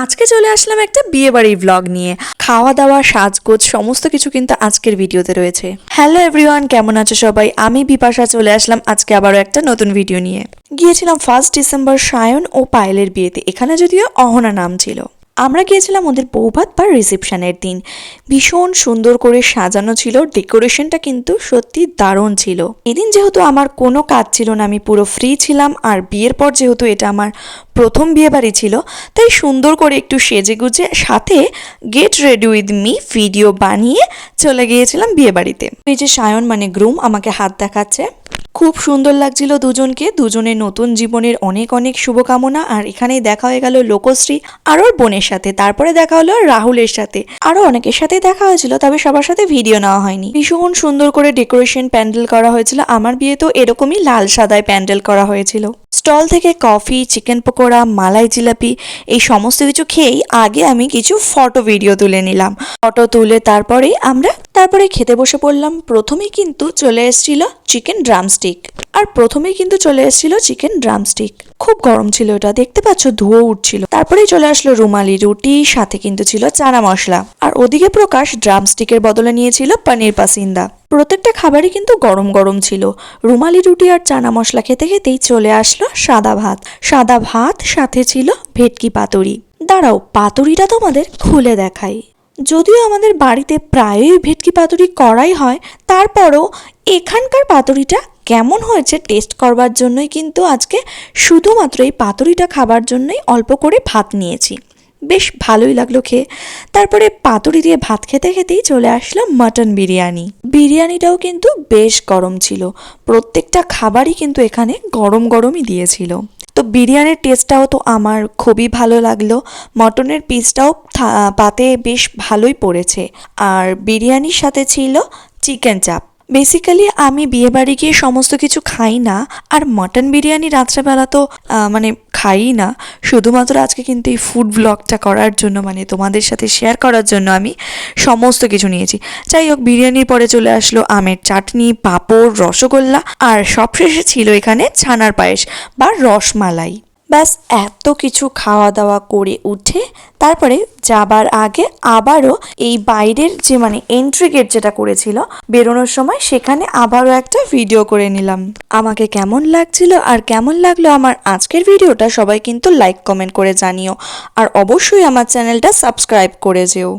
আজকে চলে আসলাম একটা বিয়ে বাড়ির ব্লগ নিয়ে। খাওয়া দাওয়া, সাজগোজ সমস্ত কিছু কিন্তু আজকের ভিডিওতে রয়েছে। হ্যালো এভরিওয়ান, কেমন আছো সবাই? আমি বিপাশা চলে আসলাম আজকে আবারও একটা নতুন ভিডিও নিয়ে। গিয়েছিলাম 1 ডিসেম্বর সায়ন ও পায়েলের বিয়েতে। এখানে যদিও অহনা নাম ছিল। আমরা গিয়েছিলাম ওদের বৌভাত বা রিসেপশনের দিন। ভীষণ সুন্দর করে সাজানো ছিল, ডেকোরেশনটা কিন্তু সত্যি দারুণ ছিল। এদিন যেহেতু আমার কোনো কাজ ছিল না, আমি পুরো ফ্রি ছিলাম, আর বিয়ের পর যেহেতু এটা আমার প্রথম বিয়ে বাড়ি ছিল, তাই সুন্দর করে একটু সেজে গুজে সাথে get ready with me video বানিয়ে চলে গিয়েছিলাম বিয়ে বাড়িতে। এই যে সায়ন মানে গ্রুম আমাকে হাত দেখাচ্ছে, খুব সুন্দর লাগছিল দুজনকে। দুজনের নতুন জীবনের অনেক অনেক শুভকামনা। আর এখানেই দেখা হয়ে গেল লোকশ্রী আর ওর বোনের সাথে, তারপরে দেখা হলো রাহুলের সাথে, আরো অনেকের সাথে দেখা হয়েছিল, তবে সবার সাথে ভিডিও নেওয়া হয়নি। ভীষণ সুন্দর করে ডেকোরেশন প্যান্ডেল করা হয়েছিল। আমার বিয়ে তো এরকমই লাল সাদায় প্যান্ডেল করা হয়েছিল। স্টল থেকে কফি, চিকেন পকোড়া, মালাই জিলাপি এই সমস্ত কিছু খেয়েই আগে আমি কিছু ফটো ভিডিও তুলে নিলাম। ফটো তুলে তারপরে খেতে বসে পড়লাম। প্রথমেই কিন্তু চলে এসেছিল চিকেন ড্রামস্টিক। খুব গরম ছিল ওটা, দেখতে পাচ্ছ ধুয়ো উঠছিল। তারপরেই চলে আসলো রুমালি রুটি, সাথে কিন্তু ছিল চানা মশলা। আর ওদিকে প্রকাশ ড্রামস্টিকের বদলে নিয়েছিল পনির পাসিন্দা। প্রত্যেকটা খাবারই কিন্তু গরম গরম ছিল। রুমালি রুটি আর চানা মশলা খেতে খেতেই চলে আসলো সাদা ভাত সাথে ছিল ভেটকি পাতুরি। দাঁড়াও, পাতুরিটা তোমাদের খুলে দেখাই। যদিও আমাদের বাড়িতে প্রায়ই ভেটকি পাতুরি করাই হয়, তারপরও এখানকার পাতুরিটা কেমন হয়েছে টেস্ট করবার জন্যই কিন্তু আজকে শুধুমাত্র এই পাতুরিটা খাবার জন্যই অল্প করে ভাত নিয়েছি। বেশ ভালোই লাগলো খেয়ে। তারপরে পাতুরি দিয়ে ভাত খেতে খেতেই চলে আসলো মাটন বিরিয়ানিটাও কিন্তু বেশ গরম ছিল। প্রত্যেকটা খাবারই কিন্তু এখানে গরম গরমই দিয়েছিল। তো বিরিয়ানির টেস্টটাও তো আমার খুবই ভালো লাগলো। মটনের পিসটাও পাতে বেশ ভালোই পড়েছে। আর বিরিয়ানির সাথে ছিল চিকেন চাপ। বেসিক্যালি আমি বিয়ে বাড়ি গিয়ে সমস্ত কিছু খাই না, আর মটন বিরিয়ানি রাত্রেবেলা তো খাই না। শুধুমাত্র আজকে কিন্তু এই ফুড ব্লগটা করার জন্য, তোমাদের সাথে শেয়ার করার জন্য আমি সমস্ত কিছু নিয়েছি। যাই হোক, বিরিয়ানির পরে চলে আসলো আমের চাটনি, পাঁপড়, রসগোল্লা, আর সবশেষে ছিল এখানে ছানার পায়েস বা রসমালাই। ব্যাস এত কিছু খাওয়া দাওয়া করে উঠে তারপরে যাবার আগে আবারও এই বাইরের যে এন্ট্রি গেট যেটা করেছিল বেরোনোর সময়, সেখানে আবারও একটা ভিডিও করে নিলাম। আমাকে কেমন লাগছিল আর কেমন লাগলো আমার আজকের ভিডিওটা সবাই কিন্তু লাইক কমেন্ট করে জানিও, আর অবশ্যই আমার চ্যানেলটা সাবস্ক্রাইব করে যেও।